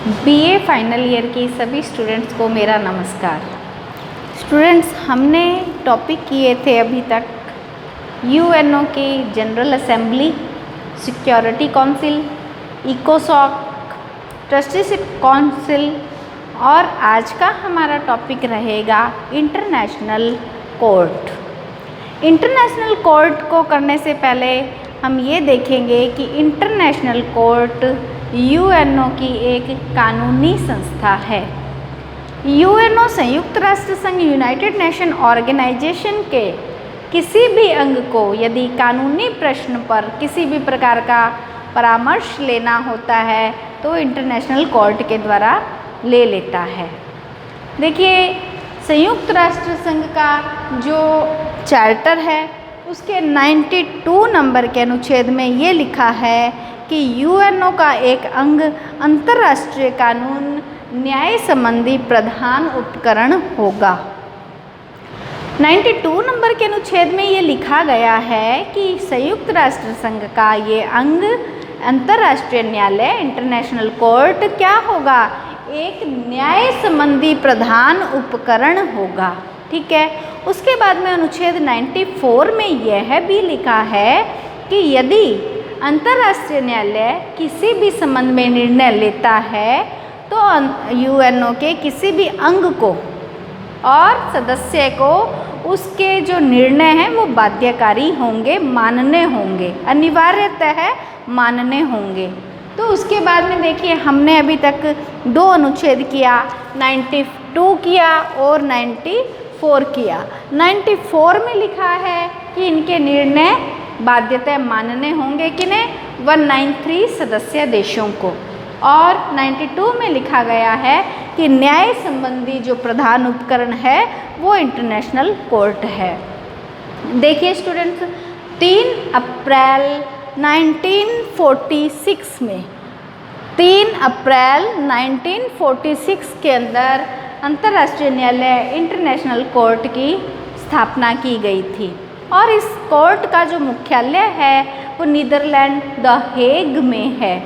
BA final year की सभी students को मेरा नमस्कार। स्टूडेंट्स, हमने टॉपिक किए थे अभी तक यूएनओ की जनरल असेंबली, सिक्योरिटी काउंसिल, इकोसॉक, ट्रस्टीशिप काउंसिल और आज का हमारा टॉपिक रहेगा इंटरनेशनल कोर्ट। इंटरनेशनल कोर्ट को करने से पहले हम ये देखेंगे कि इंटरनेशनल कोर्ट यूएनओ की एक कानूनी संस्था है। यूएनओ संयुक्त राष्ट्र संघ यूनाइटेड नेशन ऑर्गेनाइजेशन के किसी भी अंग को यदि कानूनी प्रश्न पर किसी भी प्रकार का परामर्श लेना होता है तो इंटरनेशनल कोर्ट के द्वारा ले लेता है। देखिए, संयुक्त राष्ट्र संघ का जो चार्टर है उसके 92 नंबर के अनुच्छेद में ये लिखा है कि यूएनओ का एक अंग अंतर्राष्ट्रीय कानून न्याय संबंधी प्रधान उपकरण होगा। 92 नंबर के अनुच्छेद में ये लिखा गया है कि संयुक्त राष्ट्र संघ का ये अंग अंतर्राष्ट्रीय न्यायालय इंटरनेशनल कोर्ट क्या होगा, एक न्याय संबंधी प्रधान उपकरण होगा। ठीक है। उसके बाद में अनुच्छेद 94 में यह भी लिखा है कि यदि अंतर्राष्ट्रीय न्यायालय किसी भी संबंध में निर्णय लेता है तो यूएनओ के किसी भी अंग को और सदस्य को उसके जो निर्णय हैं वो बाध्यकारी होंगे, मानने होंगे, अनिवार्यतः मानने होंगे। तो उसके बाद में देखिए, हमने अभी तक 2 अनुच्छेद किया, 92 किया और 94 किया। 94 में लिखा है कि इनके निर्णय बाध्यता मानने होंगे किन्हें, 193 सदस्य देशों को, और 92 में लिखा गया है कि न्याय संबंधी जो प्रधान उपकरण है वो इंटरनेशनल कोर्ट है। देखिए स्टूडेंट्स, 3 अप्रैल 1946 में 3 अप्रैल 1946 के अंदर अंतर्राष्ट्रीय न्यायालय इंटरनेशनल कोर्ट की स्थापना की गई थी और इस कोर्ट का जो मुख्यालय है वो नीदरलैंड द हेग में है।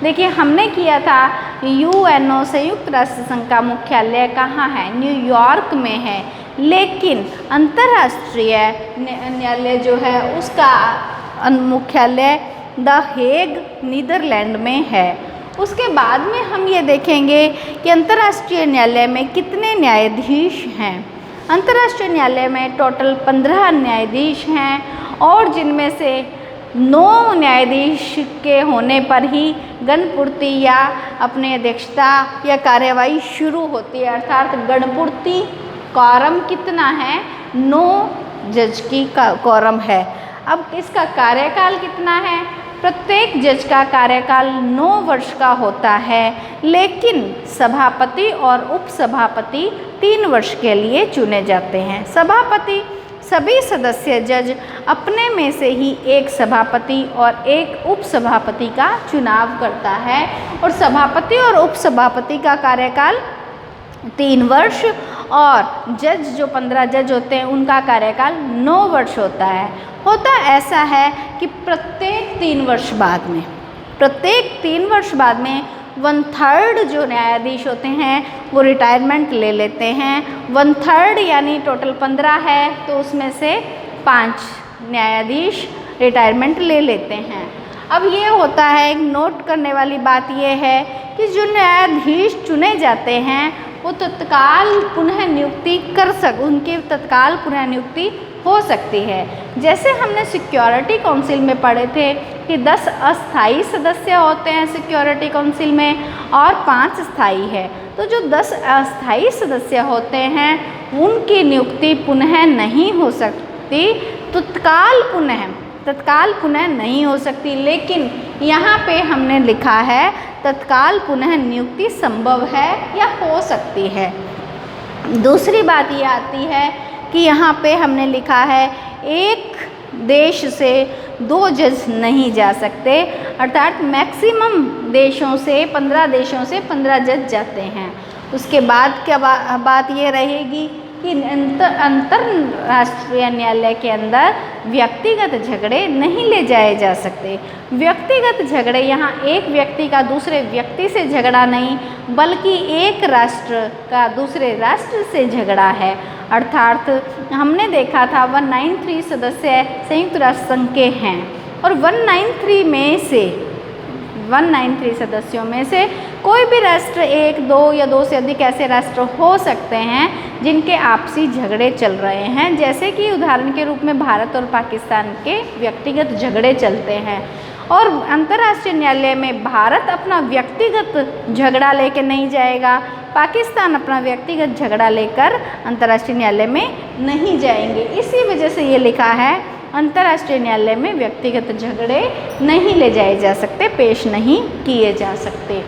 देखिए, हमने किया था यूएनओ संयुक्त राष्ट्र संघ का मुख्यालय कहाँ है, न्यूयॉर्क में है, लेकिन अंतर्राष्ट्रीय न्यायालय जो है उसका मुख्यालय द हेग नीदरलैंड में है। उसके बाद में हम ये देखेंगे कि अंतर्राष्ट्रीय न्यायालय में कितने न्यायाधीश हैं। अंतर्राष्ट्रीय न्यायालय में टोटल 15 न्यायाधीश हैं और जिनमें से 9 न्यायाधीश के होने पर ही गणपूर्ति या अपनी अध्यक्षता या कार्यवाही शुरू होती है, अर्थात गणपूर्ति कॉरम कितना है, 9 जज की कॉरम है। अब इसका कार्यकाल कितना है, प्रत्येक जज का कार्यकाल 9 वर्ष का होता है, लेकिन सभापति और उपसभापति 3 वर्ष के लिए चुने जाते हैं। सभापति सभी सदस्य जज अपने में से ही एक सभापति और एक उपसभापति का चुनाव करता है और सभापति और उपसभापति का कार्यकाल 3 वर्ष और जज जो 15 जज होते हैं उनका कार्यकाल 9 वर्ष होता है। होता ऐसा है कि प्रत्येक 3 वर्ष बाद में 1/3 जो न्यायाधीश होते हैं वो रिटायरमेंट ले लेते हैं। 1/3 यानी टोटल 15 है तो उसमें से 5 न्यायाधीश रिटायरमेंट ले लेते हैं। अब ये होता है, एक नोट करने वाली बात ये है कि जो न्यायाधीश चुने जाते हैं वो तत्काल पुनः नियुक्ति उनकी तत्काल पुनः नियुक्ति हो सकती है। जैसे हमने सिक्योरिटी काउंसिल में पढ़े थे कि 10 अस्थायी सदस्य होते हैं सिक्योरिटी काउंसिल में और 5 स्थायी है। तो जो 10 अस्थायी सदस्य होते हैं उनकी नियुक्ति पुनः नहीं हो सकती, तत्काल पुनः नहीं हो सकती, लेकिन यहाँ पे हमने लिखा है तत्काल पुनः नियुक्ति संभव है या हो सकती है। दूसरी बात ये आती है कि यहाँ पे हमने लिखा है एक देश से 2 जज नहीं जा सकते, अर्थात मैक्सिमम देशों से 15 देशों से 15 जज जाते हैं। उसके बाद क्या बात ये रहेगी कि अंतर्राष्ट्रीय न्यायालय के अंदर व्यक्तिगत झगड़े नहीं ले जाए जा सकते। व्यक्तिगत झगड़े यहाँ एक व्यक्ति का दूसरे व्यक्ति से झगड़ा नहीं, बल्कि एक राष्ट्र का दूसरे राष्ट्र से झगड़ा है। अर्थात हमने देखा था 193 सदस्य संयुक्त राष्ट्र संघ के हैं और 193 सदस्यों में से कोई भी राष्ट्र एक, दो या दो से अधिक ऐसे राष्ट्र हो सकते हैं जिनके आपसी झगड़े चल रहे हैं, जैसे कि उदाहरण के रूप में भारत और पाकिस्तान के व्यक्तिगत झगड़े चलते हैं। और अंतर्राष्ट्रीय न्यायालय में भारत अपना व्यक्तिगत झगड़ा लेकर नहीं जाएगा, पाकिस्तान अपना व्यक्तिगत झगड़ा लेकर अंतर्राष्ट्रीय न्यायालय में नहीं जाएंगे। इसी वजह से ये लिखा है अंतर्राष्ट्रीय न्यायालय में व्यक्तिगत झगड़े नहीं ले जाए जा सकते, पेश नहीं किए जा सकते।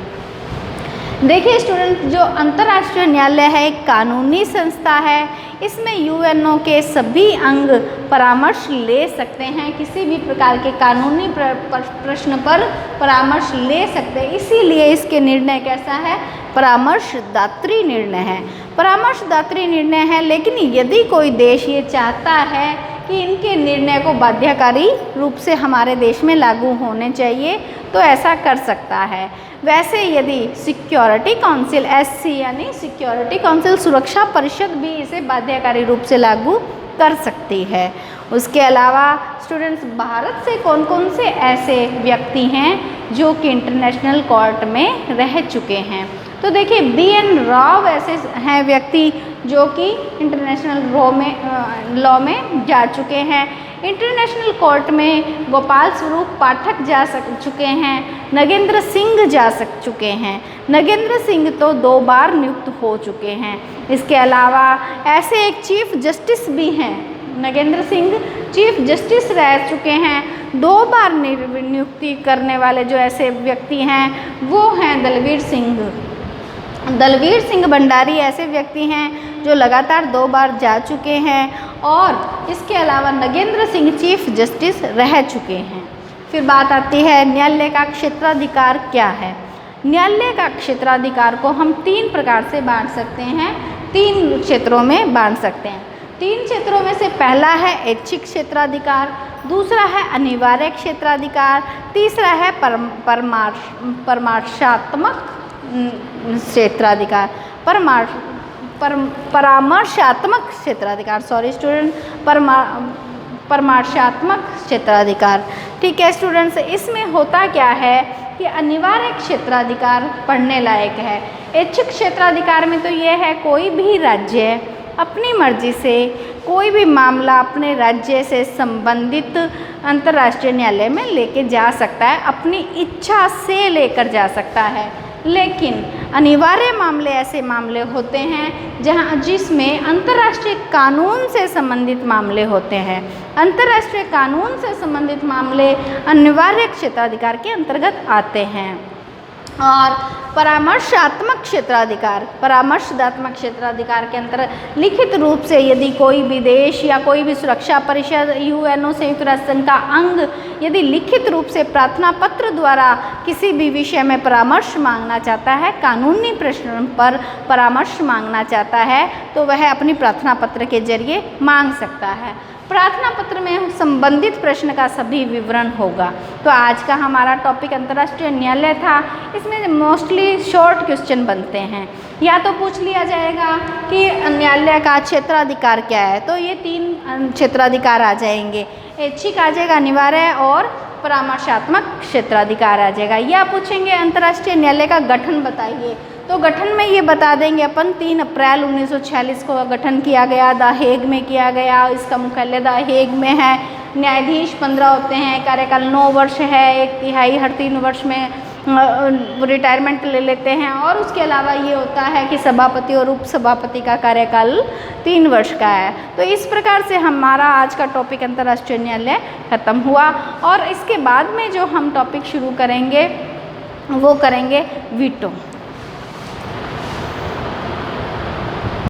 देखिए स्टूडेंट, जो अंतर्राष्ट्रीय न्यायालय है एक कानूनी संस्था है। इसमें यूएनओ के सभी अंग परामर्श ले सकते हैं, किसी भी प्रकार के कानूनी प्रश्न पर परामर्श ले सकते हैं। इसीलिए इसके निर्णय कैसा है, परामर्शदात्री निर्णय है। परामर्शदात्री निर्णय है, लेकिन यदि कोई देश ये चाहता है कि इनके निर्णय को बाध्यकारी रूप से हमारे देश में लागू होने चाहिए तो ऐसा कर सकता है। वैसे यदि सिक्योरिटी काउंसिल SC यानी सिक्योरिटी काउंसिल सुरक्षा परिषद भी इसे बाध्यकारी रूप से लागू कर सकती है। उसके अलावा स्टूडेंट्स, भारत से कौन कौन से ऐसे व्यक्ति हैं जो कि इंटरनेशनल कोर्ट में रह चुके हैं? तो देखिए BN राव ऐसे हैं व्यक्ति जो कि इंटरनेशनल लॉ में जा चुके हैं। इंटरनेशनल कोर्ट में गोपाल स्वरूप पाठक जा चुके हैं, नगेंद्र सिंह जा चुके हैं। नगेंद्र सिंह तो 2 बार नियुक्त हो चुके हैं। इसके अलावा ऐसे एक चीफ जस्टिस भी हैं, नगेंद्र सिंह चीफ जस्टिस रह चुके हैं। 2 बार नियुक्ति करने वाले जो ऐसे व्यक्ति हैं वो हैं दलवीर सिंह भंडारी ऐसे व्यक्ति हैं जो लगातार 2 बार जा चुके हैं। और इसके अलावा नगेंद्र सिंह चीफ जस्टिस रह चुके हैं। फिर बात आती है न्यायालय का क्षेत्राधिकार क्या है। न्यायालय का क्षेत्राधिकार को हम 3 प्रकार से बांट सकते हैं, 3 क्षेत्रों में बांट सकते हैं। 3 क्षेत्रों में से पहला है ऐच्छिक क्षेत्राधिकार, दूसरा है अनिवार्य क्षेत्राधिकार, तीसरा है परामर्शात्मक क्षेत्राधिकार। परामर्शात्मक क्षेत्राधिकार, सॉरी स्टूडेंट, परामर्शात्मक क्षेत्राधिकार। ठीक है स्टूडेंट्स, इसमें होता क्या है कि अनिवार्य क्षेत्राधिकार पढ़ने लायक है। ऐच्छिक क्षेत्राधिकार में तो ये है कोई भी राज्य अपनी मर्जी से कोई भी मामला अपने राज्य से संबंधित अंतर्राष्ट्रीय न्यायालय में लेके जा सकता है, अपनी इच्छा से लेकर जा सकता है। लेकिन अनिवार्य मामले ऐसे मामले होते हैं जिसमें अंतर्राष्ट्रीय कानून से संबंधित मामले होते हैं। अंतर्राष्ट्रीय कानून से संबंधित मामले अनिवार्य क्षेत्राधिकार के अंतर्गत आते हैं। और परामर्शात्मक क्षेत्राधिकार के अंतर्गत लिखित रूप से यदि कोई भी देश या कोई भी सुरक्षा परिषद, यूएनओ संयुक्त राष्ट्र संघ का अंग यदि लिखित रूप से प्रार्थना पत्र द्वारा किसी भी विषय में परामर्श मांगना चाहता है, कानूनी प्रश्न पर परामर्श मांगना चाहता है, तो वह अपनी प्रार्थना पत्र के जरिए मांग सकता है। प्रार्थना पत्र में संबंधित प्रश्न का सभी विवरण होगा। तो आज का हमारा टॉपिक अंतर्राष्ट्रीय न्यायालय था। इसमें मोस्टली शॉर्ट क्वेश्चन बनते हैं, या तो पूछ लिया जाएगा कि न्यायालय का क्षेत्राधिकार क्या है, तो ये 3 क्षेत्राधिकार आ जाएंगे, ऐच्छिक आ जाएगा, अनिवार्य और परामर्शात्मक क्षेत्राधिकार आ जाएगा। या पूछेंगे अंतर्राष्ट्रीय न्यायालय का गठन बताइए, तो गठन में ये बता देंगे अपन 3 अप्रैल 1946 को गठन किया गया, द हेग में किया गया। इसका मुख्यालय द हेग में है। न्यायाधीश 15 होते हैं, कार्यकाल 9 वर्ष है, 1/3 हर 3 वर्ष में रिटायरमेंट ले लेते हैं। और उसके अलावा ये होता है कि सभापति और उपसभापति का कार्यकाल 3 वर्ष का है। तो इस प्रकार से हमारा आज का टॉपिक अंतर्राष्ट्रीय न्यायालय खत्म हुआ। और इसके बाद में जो हम टॉपिक शुरू करेंगे वो करेंगे वीटो।